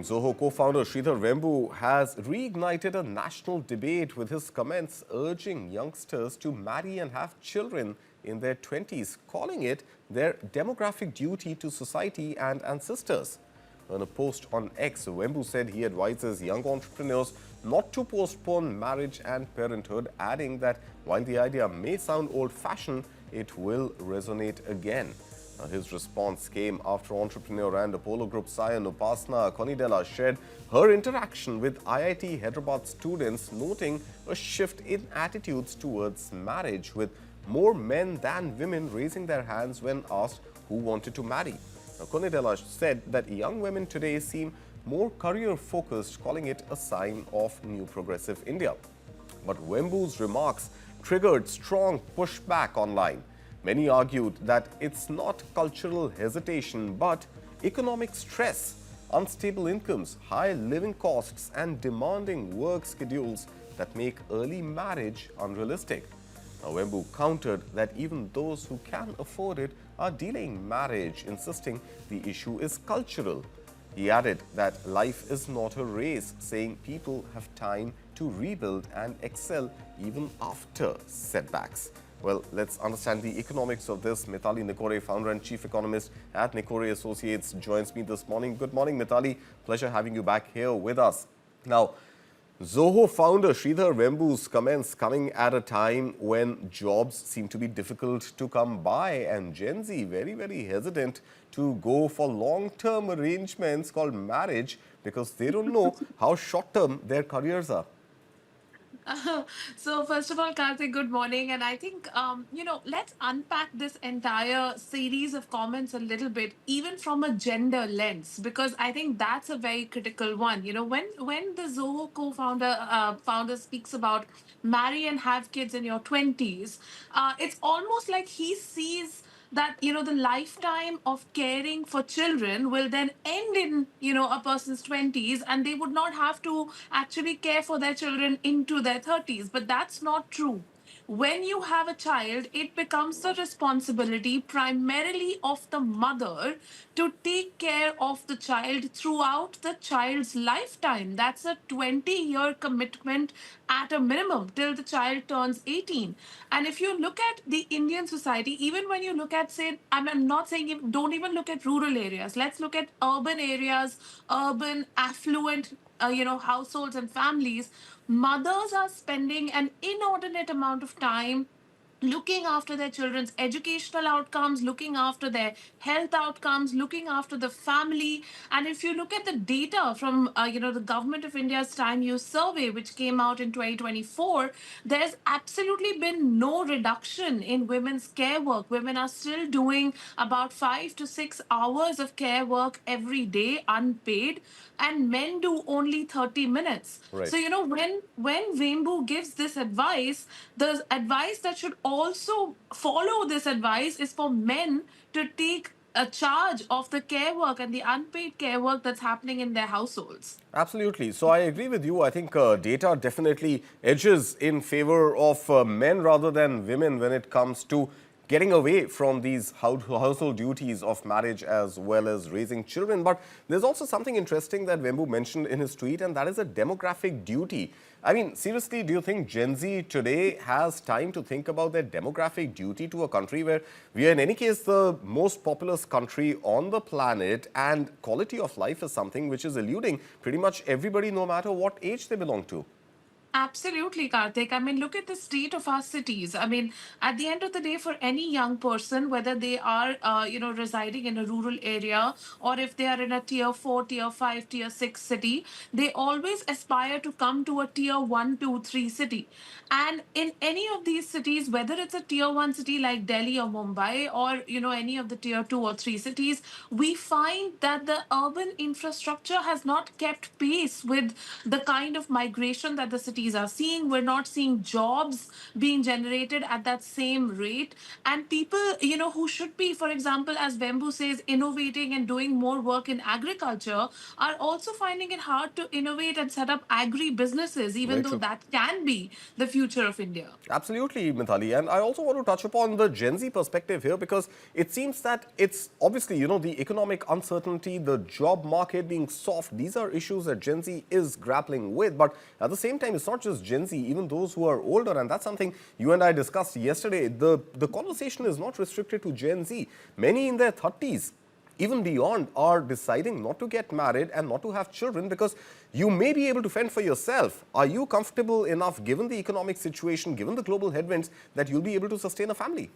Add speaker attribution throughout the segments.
Speaker 1: Zoho co-founder Sridhar Vembu has reignited a national debate with his comments urging youngsters to marry and have children in their 20s, calling it their demographic duty to society and ancestors. In a post on X, Vembu said he advises young entrepreneurs not to postpone marriage and parenthood, adding that while the idea may sound old-fashioned, it will resonate again. His response came after entrepreneur and Apollo Group scion Upasana Konidela shared her interaction with IIT Hyderabad students, noting a shift in attitudes towards marriage, with more men than women raising their hands when asked who wanted to marry. Konidela said that young women today seem more career-focused, calling it a sign of new progressive India. But Vembu's remarks triggered strong pushback online. Many argued that it's not cultural hesitation, but economic stress, unstable incomes, high living costs, and demanding work schedules that make early marriage unrealistic. Now, Vembu countered that even those who can afford it are delaying marriage, insisting the issue is cultural. He added that life is not a race, saying people have time to rebuild and excel even after setbacks. Well, let's understand the economics of this. Mithali Nikore, founder and chief economist at Nikore Associates, joins me this morning. Good morning, Mithali. Pleasure having you back here with us. Now, Zoho founder Sridhar Vembu's comments coming at a time when jobs seem to be difficult to come by and Gen Z very hesitant to go for long-term arrangements called marriage because they don't know how short-term their careers are.
Speaker 2: So first of all, Karthik, good morning. And I think, let's unpack this entire series of comments a little bit, even from a gender lens, because I think that's a very critical one. When the Zoho founder speaks about marry and have kids in your 20s, it's almost like he sees that the lifetime of caring for children will then end in a person's 20s, and they would not have to actually care for their children into their 30s. But that's not true. When you have a child, it becomes the responsibility primarily of the mother to take care of the child throughout the child's lifetime. That's a 20-year commitment at a minimum till the child turns 18. And if you look at the Indian society, even when you look at, say, I'm not saying don't even look at rural areas, let's look at urban areas, urban, affluent households and families. Mothers are spending an inordinate amount of time looking after their children's educational outcomes, looking after their health outcomes, looking after the family. And if you look at the data from the Government of India's Time Use Survey, which came out in 2024, there's absolutely been no reduction in women's care work. Women are still doing about 5 to 6 hours of care work every day, unpaid, and men do only 30 minutes.
Speaker 1: Right.
Speaker 2: So, when Vembu gives this advice, the advice that should also follow this advice is for men to take a charge of the care work and the unpaid care work that's happening in their households.
Speaker 1: Absolutely. So I agree with you. I think data definitely edges in favor of men rather than women when it comes to getting away from these household duties of marriage as well as raising children. But there's also something interesting that Vembu mentioned in his tweet, and that is a demographic duty. I mean, seriously, do you think Gen Z today has time to think about their demographic duty to a country where we are, in any case, the most populous country on the planet, and quality of life is something which is eluding pretty much everybody, no matter what age they belong to?
Speaker 2: Absolutely, Karthik. I mean, look at the state of our cities. I mean, at the end of the day, for any young person, whether they are, residing in a rural area, or if they are in a tier 4, tier 5, tier 6 city, they always aspire to come to a tier 1, 2, 3 city. And in any of these cities, whether it's a tier 1 city like Delhi or Mumbai, or, any of the tier 2 or 3 cities, we find that the urban infrastructure has not kept pace with the kind of migration that the city cities are seeing. We're not seeing jobs being generated at that same rate. And people, who should be, for example, as Vembu says, innovating and doing more work in agriculture, are also finding it hard to innovate and set up agri businesses, even
Speaker 1: Very
Speaker 2: though
Speaker 1: true.
Speaker 2: that can be the future of India.
Speaker 1: Absolutely, Mithali. And I also want to touch upon the Gen Z perspective here because it seems that it's obviously, the economic uncertainty, the job market being soft. These are issues that Gen Z is grappling with. But at the same time, it's not just Gen Z, even those who are older. And that's something you and I discussed yesterday. The conversation is not restricted to Gen Z. Many in their 30s, even beyond, are deciding not to get married and not to have children because you may be able to fend for yourself. Are you comfortable enough, given the economic situation, given the global headwinds, that you'll be able to sustain a family?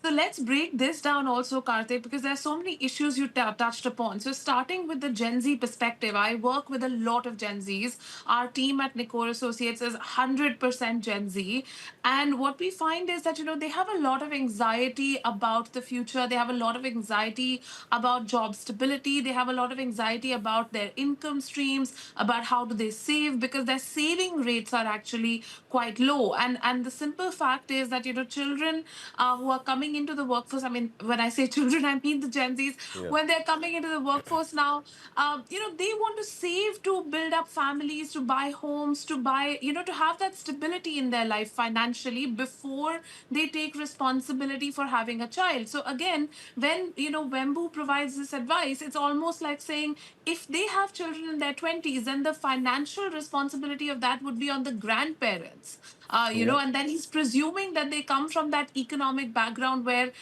Speaker 2: So let's break this down also, Karthik, because there are so many issues you touched upon. So starting with the Gen Z perspective, I work with a lot of Gen Zs. Our team at Nicor Associates is 100% Gen Z. And what we find is that, they have a lot of anxiety about the future. They have a lot of anxiety about job stability. They have a lot of anxiety about their income streams, about how do they save, because their saving rates are actually quite low. And the simple fact is that, children who are coming into the workforce, I mean, when I say children, I mean the Gen Zs,
Speaker 1: Yeah.
Speaker 2: when they're coming into the workforce now, they want to save to build up families, to buy homes, to buy, to have that stability in their life financially before they take responsibility for having a child. So again, when, Wembu provides this advice, it's almost like saying if they have children in their 20s, then the financial responsibility of that would be on the grandparents.
Speaker 1: Yeah.
Speaker 2: And then he's presuming that they come from that economic background where,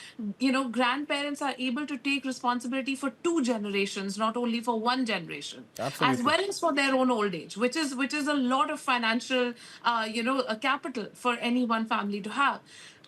Speaker 2: grandparents are able to take responsibility for two generations, not only for one generation, as
Speaker 1: Absolutely.
Speaker 2: well as for their own old age, which is a lot of financial, capital for any one family to have.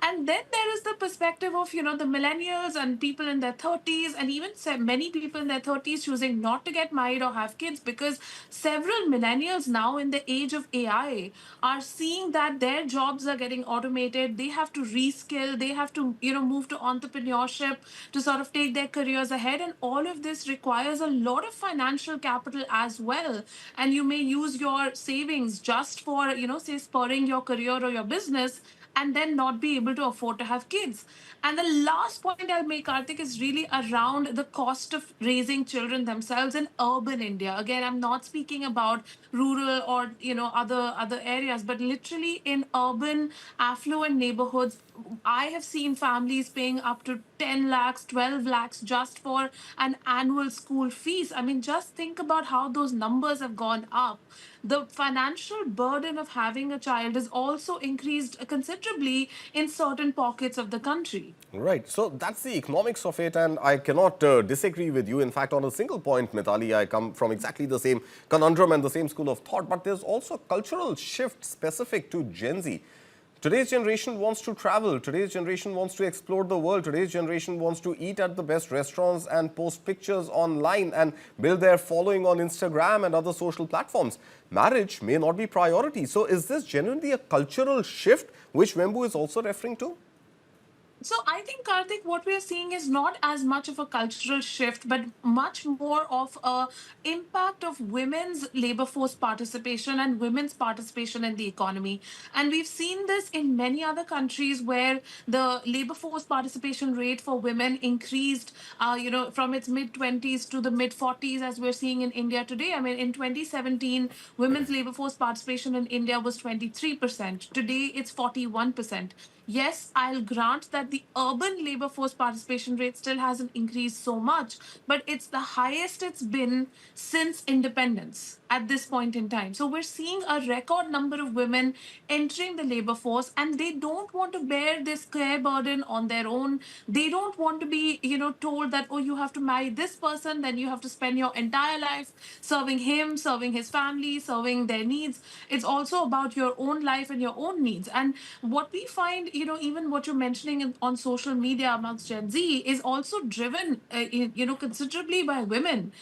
Speaker 2: And then there is the perspective of, the millennials and people in their 30s, and even many people in their 30s choosing not to get married or have kids, because several millennials now in the age of AI are seeing that their jobs are getting automated. They have to reskill, they have to, move to entrepreneurship to sort of take their careers ahead. And all of this requires a lot of financial capital as well. And you may use your savings just for, say, spurring your career or your business, and then not be able to afford to have kids. And the last point I'll make, Karthik, is really around the cost of raising children themselves in urban India. Again, I'm not speaking about rural or other areas, but literally in urban affluent neighborhoods, I have seen families paying up to 10 lakhs, 12 lakhs just for an annual school fees. I mean, just think about how those numbers have gone up. The financial burden of having a child is also increased considerably in certain pockets of the country.
Speaker 1: Right. So that's the economics of it, and I cannot disagree with you. In fact, on a single point, Mithali, I come from exactly the same conundrum and the same school of thought, but there's also a cultural shift specific to Gen Z. Today's generation wants to travel. Today's generation wants to explore the world. Today's generation wants to eat at the best restaurants and post pictures online and build their following on Instagram and other social platforms. Marriage may not be priority. So is this genuinely a cultural shift which Wembu is also referring to?
Speaker 2: So I think, Karthik, what we are seeing is not as much of a cultural shift, but much more of a impact of women's labor force participation and women's participation in the economy. And we've seen this in many other countries where the labor force participation rate for women increased, from its mid 20s to the mid 40s, as we're seeing in India today. I mean, in 2017, women's labor force participation in India was 23%. Today, it's 41%. Yes, I'll grant that the urban labor force participation rate still hasn't increased so much, but it's the highest it's been since independence at this point in time. So we're seeing a record number of women entering the labor force, and they don't want to bear this care burden on their own. They don't want to be, told that, oh, you have to marry this person, then you have to spend your entire life serving him, serving his family, serving their needs. It's also about your own life and your own needs. And what we find, even what you're mentioning on social media amongst Gen Z is also driven, considerably by women.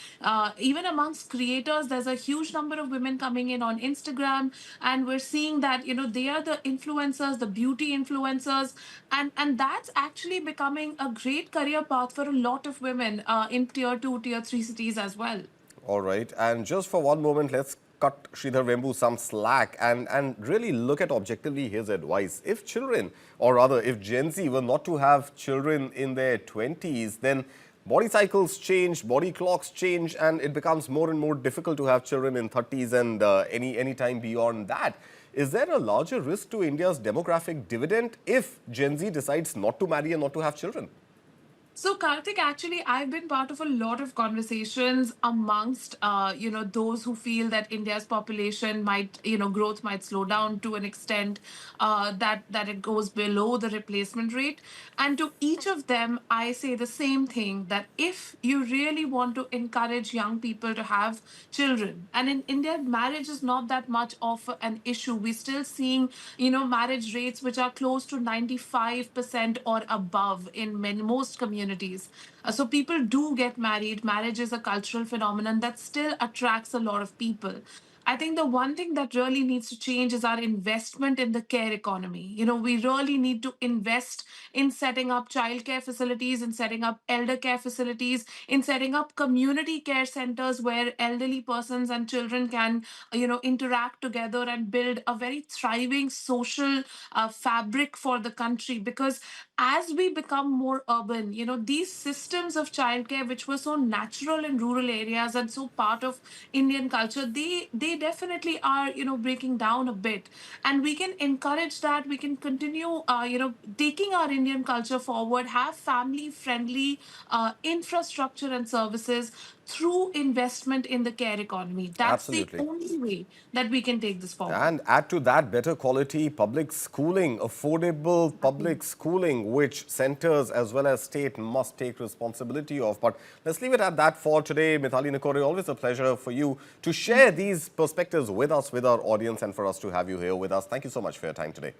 Speaker 2: Even amongst creators, there's a huge number of women coming in on Instagram, and we're seeing that, they are the influencers, the beauty influencers, and that's actually becoming a great career path for a lot of women in tier 2, tier 3 cities as well.
Speaker 1: All right. And just for one moment, let's cut Sridhar Vembu some slack and really look at objectively his advice. If children, or rather if Gen Z were not to have children in their 20s, then body cycles change, body clocks change, and it becomes more and more difficult to have children in 30s and any time beyond that. Is there a larger risk to India's demographic dividend if Gen Z decides not to marry and not to have children?
Speaker 2: So, Karthik, actually, I've been part of a lot of conversations amongst, those who feel that India's population might, growth might slow down to an extent that it goes below the replacement rate. And to each of them, I say the same thing, that if you really want to encourage young people to have children, and in India, marriage is not that much of an issue. We're still seeing, marriage rates which are close to 95% or above in most communities. So people do get married. Marriage is a cultural phenomenon that still attracts a lot of people. I think the one thing that really needs to change is our investment in the care economy. We really need to invest in setting up childcare facilities, in setting up elder care facilities, in setting up community care centers where elderly persons and children can, interact together and build a very thriving social fabric for the country. Because as we become more urban, these systems of childcare, which were so natural in rural areas and so part of Indian culture, they definitely are, breaking down a bit. And we can encourage that. We can continue, taking our Indian culture forward, have family friendly infrastructure and services through investment in the care economy. That's the
Speaker 1: Absolutely.
Speaker 2: only way that we can take this forward.
Speaker 1: And add to that better quality public schooling, affordable public schooling, which centers as well as state must take responsibility of. But let's leave it at that for today. Mithali Nikore, always a pleasure for you to share these perspectives with us, with our audience, and for us to have you here with us. Thank you so much for your time today.